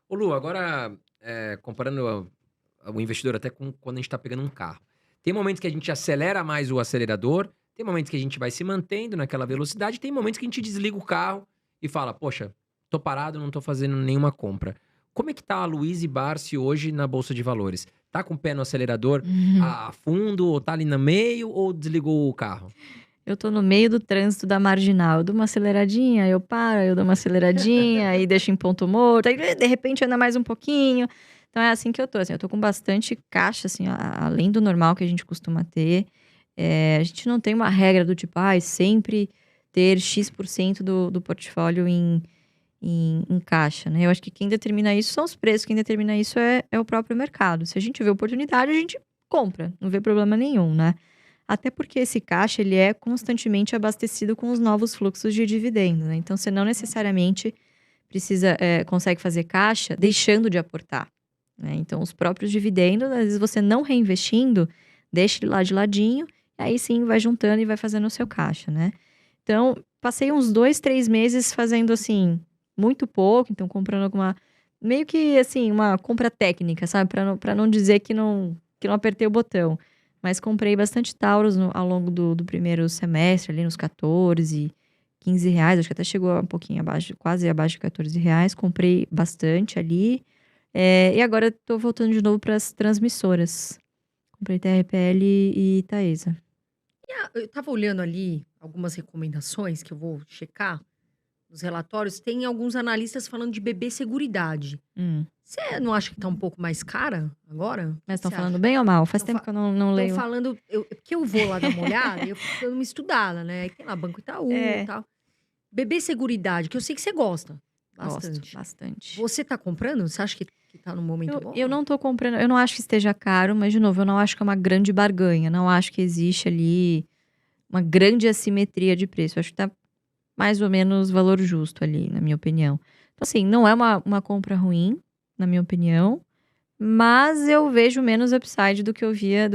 Ô Lu, agora comparando o investidor até com quando a gente tá pegando um carro. Tem momentos que a gente acelera mais o acelerador, tem momentos que a gente vai se mantendo naquela velocidade, tem momentos que a gente desliga o carro e fala, poxa, tô parado, não tô fazendo nenhuma compra. Como é que tá a Luiz Barsi hoje na Bolsa de Valores? Tá com o pé no acelerador a fundo, ou tá ali no meio, ou desligou o carro? Eu tô no meio do trânsito da marginal. Eu dou uma aceleradinha, aí eu paro, aí eu dou uma aceleradinha, aí deixo em ponto morto, aí de repente anda mais um pouquinho. Então é assim que eu tô, assim, eu tô com bastante caixa, assim, além do normal que a gente costuma ter. A gente não tem uma regra do tipo, sempre ter X% do portfólio em caixa, né? Eu acho que quem determina isso são os preços, quem determina isso é o próprio mercado. Se a gente vê oportunidade, a gente compra, não vê problema nenhum, né? Até porque esse caixa, ele é constantemente abastecido com os novos fluxos de dividendo, né? Então, você não necessariamente consegue fazer caixa deixando de aportar, né? Então, os próprios dividendos, às vezes você não reinvestindo, deixa ele lá de ladinho, e aí sim vai juntando e vai fazendo o seu caixa, né? Então, passei uns 2, 3 meses fazendo assim, muito pouco, então comprando meio que assim, uma compra técnica, sabe? Pra não dizer que não apertei o botão. Mas comprei bastante Taurus ao longo do primeiro semestre, ali nos 14, 15 reais. Acho que até chegou um pouquinho abaixo, quase abaixo de 14 reais. Comprei bastante ali. E agora tô voltando de novo para as transmissoras. Comprei TRPL e Taesa. Eu estava olhando ali algumas recomendações que eu vou checar nos relatórios. Tem alguns analistas falando de BB Seguridade. Hum. Você não acha que tá um pouco mais cara agora? O Mas que estão você falando acha? bem ou mal? Faz Estão tempo que eu não Estão leio. falando, porque eu vou lá dar uma olhada e eu fico dando uma estudada, né? Aí tem lá Banco Itaú e É, tal. BB Seguridade, que eu sei que você gosta gosto bastante. bastante. Você tá comprando? Você acha que tá num momento bom? Eu não tô comprando, eu não acho que esteja caro, mas de novo, eu não acho que é uma grande barganha. Não acho que existe ali uma grande assimetria de preço. Eu acho que tá mais ou menos valor justo ali, na minha opinião. Então, assim, não é uma compra ruim, na minha opinião, mas eu vejo menos upside do que eu via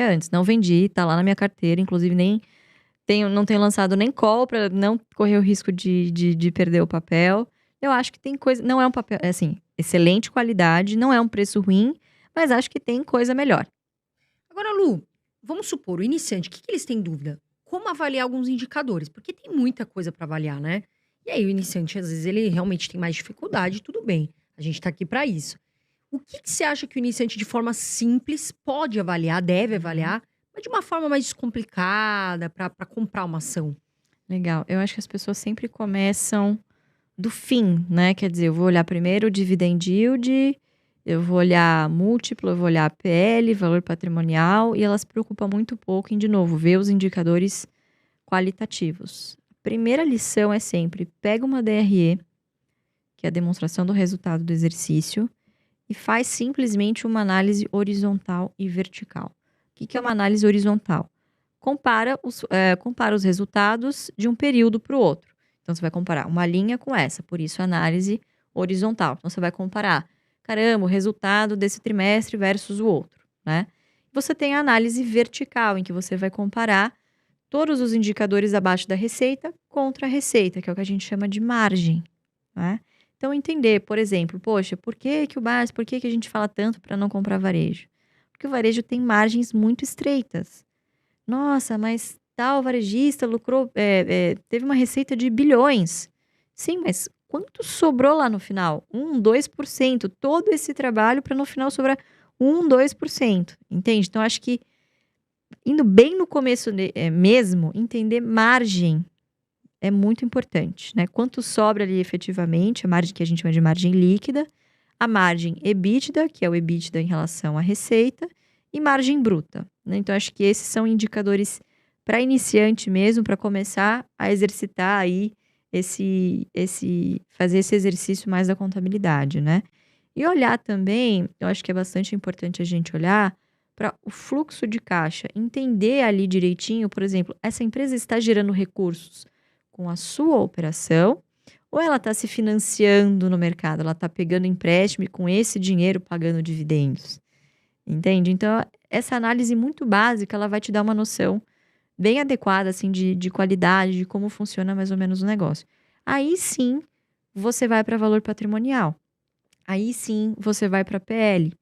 antes. Não vendi, tá lá na minha carteira, inclusive não tenho lançado nem call para não correr o risco de perder o papel. Eu acho que tem coisa, não é um papel, assim, excelente qualidade, não é um preço ruim, mas acho que tem coisa melhor. Agora, Lu, vamos supor, o iniciante, o que que eles têm dúvida? Como avaliar alguns indicadores? Porque tem muita coisa para avaliar, né? E aí, o iniciante, às vezes, ele realmente tem mais dificuldade, tudo bem. A gente tá aqui para isso. O que que você acha que o iniciante, de forma simples, pode avaliar, deve Uhum. avaliar, mas de uma forma mais descomplicada, para comprar uma ação? Legal. Eu acho que as pessoas sempre começam do fim, né? Quer dizer, eu vou olhar primeiro o dividend yield, eu vou olhar múltiplo, eu vou olhar PL, valor patrimonial, e elas se preocupam muito pouco em, de novo, ver os indicadores qualitativos. A primeira lição é sempre, pega uma DRE, que é a demonstração do resultado do exercício, e faz simplesmente uma análise horizontal e vertical. O que é uma análise horizontal? Compara os resultados de um período para o outro. Então, você vai comparar uma linha com essa, por isso análise horizontal. Então, você vai comparar, caramba, o resultado desse trimestre versus o outro, né? Você tem a análise vertical, em que você vai comparar todos os indicadores abaixo da receita contra a receita, que é o que a gente chama de margem, né? Então, entender, por exemplo, poxa, por que que a gente fala tanto para não comprar varejo? Porque o varejo tem margens muito estreitas. Nossa, mas tal varejista lucrou, teve uma receita de bilhões. Sim, mas quanto sobrou lá no final? 1, 2%. Todo esse trabalho para no final sobrar 1, 2%. Entende? Então, acho que indo bem no começo mesmo, entender margem é muito importante, né? Quanto sobra ali efetivamente, a margem que a gente chama de margem líquida, a margem EBITDA, que é o EBITDA em relação à receita, e margem bruta, né? Então, acho que esses são indicadores para iniciante mesmo, para começar a exercitar aí fazer esse exercício mais da contabilidade, né? E olhar também, eu acho que é bastante importante a gente olhar para o fluxo de caixa, entender ali direitinho, por exemplo, essa empresa está gerando recursos com a sua operação, ou ela está se financiando no mercado, ela está pegando empréstimo e com esse dinheiro pagando dividendos, entende? Então, essa análise muito básica, ela vai te dar uma noção bem adequada, assim, de qualidade, de como funciona mais ou menos o negócio. Aí sim, você vai para valor patrimonial. aí sim você vai para PL,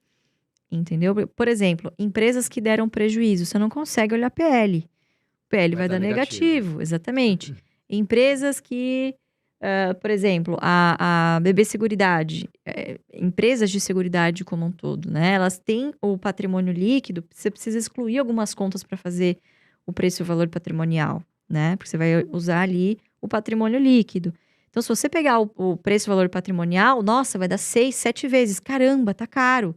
entendeu? Por exemplo, empresas que deram prejuízo, você não consegue olhar PL. PL vai dar negativo, exatamente. Empresas que, por exemplo, a BB Seguridade, empresas de seguridade como um todo, né? Elas têm o patrimônio líquido, você precisa excluir algumas contas para fazer o preço e o valor patrimonial, né? Porque você vai usar ali o patrimônio líquido. Então, se você pegar o preço e valor patrimonial, nossa, vai dar 6, 7 vezes. Caramba, tá caro.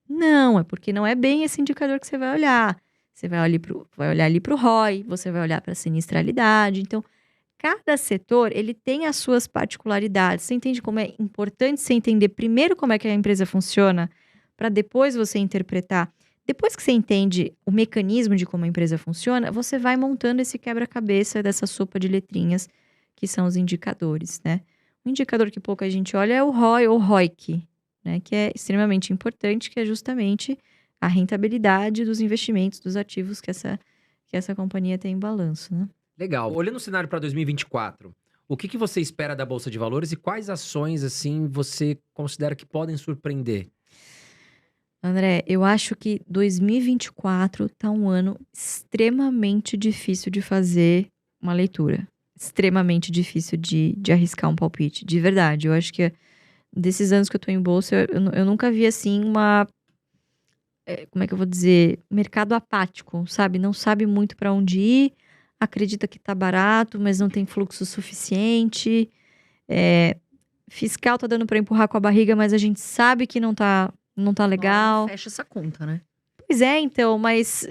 Não, é porque não é bem esse indicador que você vai olhar. Você vai olhar ali para o ROI, você vai olhar para a sinistralidade. Então, cada setor, ele tem as suas particularidades. Você entende como é importante você entender primeiro como é que a empresa funciona, para depois você interpretar. Depois que você entende o mecanismo de como a empresa funciona, você vai montando esse quebra-cabeça dessa sopa de letrinhas, que são os indicadores, né? Um indicador que pouca gente olha é o ROI ou ROIC, né? Que é extremamente importante, que é justamente a rentabilidade dos investimentos, dos ativos que essa companhia tem em balanço, né? Legal. Olhando o cenário para 2024, o que você espera da Bolsa de Valores e quais ações, assim, você considera que podem surpreender? André, eu acho que 2024 tá um ano extremamente difícil de fazer uma leitura. Extremamente difícil de arriscar um palpite, de verdade. Eu acho que desses anos que eu tô em bolsa, eu nunca vi, assim, como é que eu vou dizer? Mercado apático, sabe? Não sabe muito para onde ir, acredita que tá barato, mas não tem fluxo suficiente. Fiscal tá dando para empurrar com a barriga, mas a gente sabe que não tá legal. Não fecha essa conta, né? Pois é, então, mas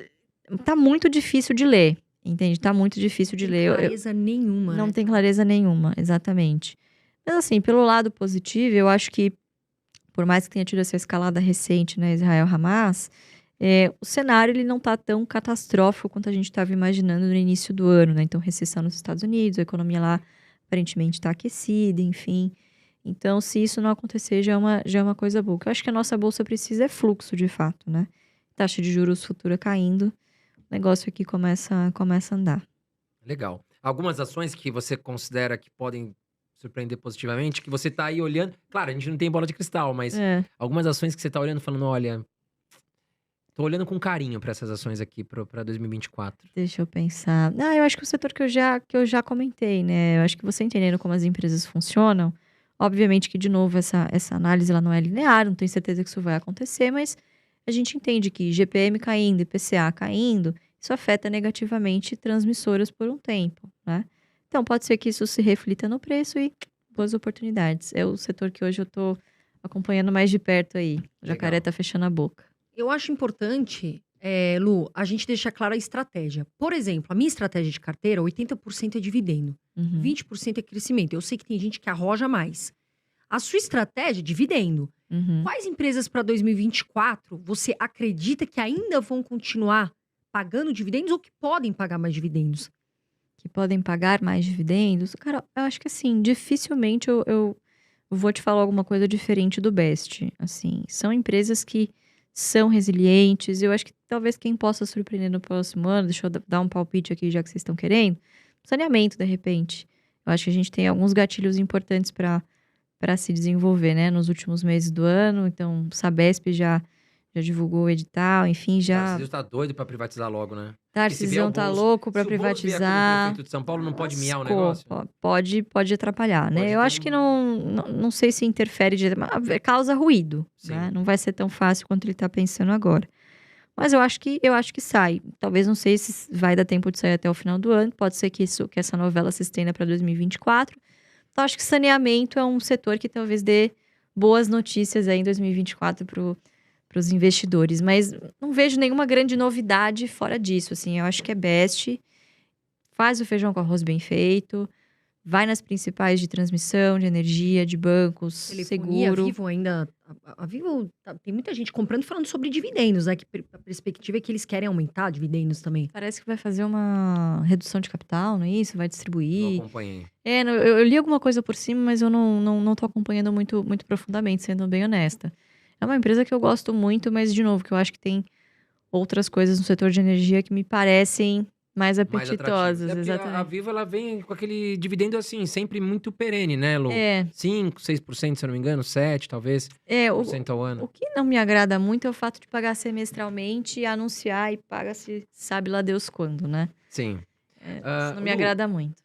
tá muito difícil de ler, entende? Tá muito difícil de ler. Não tem clareza nenhuma, Não né? tem clareza nenhuma, exatamente. Mas assim, pelo lado positivo, eu acho que, por mais que tenha tido essa escalada recente, né, Israel-Hamas, o cenário ele não tá tão catastrófico quanto a gente estava imaginando no início do ano, né? Então, recessão nos Estados Unidos, a economia lá aparentemente está aquecida, enfim. Então, se isso não acontecer, já é uma coisa boa. O que eu acho que a nossa bolsa precisa é fluxo, de fato, né? Taxa de juros futura caindo, o negócio aqui começa a andar. Legal. Algumas ações que você considera que podem surpreender positivamente, que você tá aí olhando. Claro, a gente não tem bola de cristal, mas algumas ações que você tá olhando falando, olha, tô olhando com carinho para essas ações aqui para 2024. Deixa eu pensar. Eu acho que o setor que eu já comentei, né? Eu acho que você entendendo como as empresas funcionam, obviamente que, de novo, essa análise ela não é linear, não tenho certeza que isso vai acontecer, mas a gente entende que GPM caindo, IPCA caindo, isso afeta negativamente transmissoras por um tempo, né? Então, pode ser que isso se reflita no preço e boas oportunidades. É o setor que hoje eu tô acompanhando mais de perto aí. O jacaré tá fechando a boca. Eu acho importante, Lu, a gente deixar clara a estratégia. Por exemplo, a minha estratégia de carteira, 80% é dividendo, 20% é crescimento. Eu sei que tem gente que arroja mais. A sua estratégia é dividendo. Quais empresas para 2024 você acredita que ainda vão continuar pagando dividendos ou que podem pagar mais dividendos? Que podem pagar mais dividendos? Cara, eu acho que assim, dificilmente eu vou te falar alguma coisa diferente do Best. Assim, são empresas que são resilientes. Eu acho que talvez quem possa surpreender no próximo ano, deixa eu dar um palpite aqui já que vocês estão querendo, saneamento, de repente. Eu acho que a gente tem alguns gatilhos importantes para se desenvolver, né, nos últimos meses do ano. Então, Sabesp já divulgou o edital, enfim, já... Tarcísio tá doido pra privatizar logo, né? Tarcísio tá louco pra privatizar. O prefeito de São Paulo não pode miar o negócio? Pode atrapalhar, né? Eu acho que não sei se interfere direto, mas causa ruído, né? Não vai ser tão fácil quanto ele tá pensando agora. Mas eu acho que sai. Talvez não sei se vai dar tempo de sair até o final do ano. Pode ser que essa novela se estenda para 2024. Então, acho que saneamento é um setor que talvez dê boas notícias aí em 2024 para os investidores. Mas não vejo nenhuma grande novidade fora disso, assim. Eu acho que é best. Faz o feijão com arroz bem feito. Vai nas principais de transmissão, de energia, de bancos, Telefonia, seguro. A Vivo ainda... A Vivo, tem muita gente comprando e falando sobre dividendos, né? Que a perspectiva é que eles querem aumentar dividendos também. Parece que vai fazer uma redução de capital, não é isso? Vai distribuir. Não acompanhei. Eu li alguma coisa por cima, mas eu não tô acompanhando muito profundamente, sendo bem honesta. É uma empresa que eu gosto muito, mas, de novo, que eu acho que tem outras coisas no setor de energia que me parecem mais mais atrativos. apetitosas, É porque a exatamente. Vivo, ela vem com aquele dividendo assim, sempre muito perene, né, Lu? É, 5, 6%, se eu não me engano, 7, talvez, o, 1% ao ano. o que não me agrada muito é o fato de pagar semestralmente, anunciar e paga-se sabe lá Deus quando, né? Sim. Isso não me Lu, agrada muito.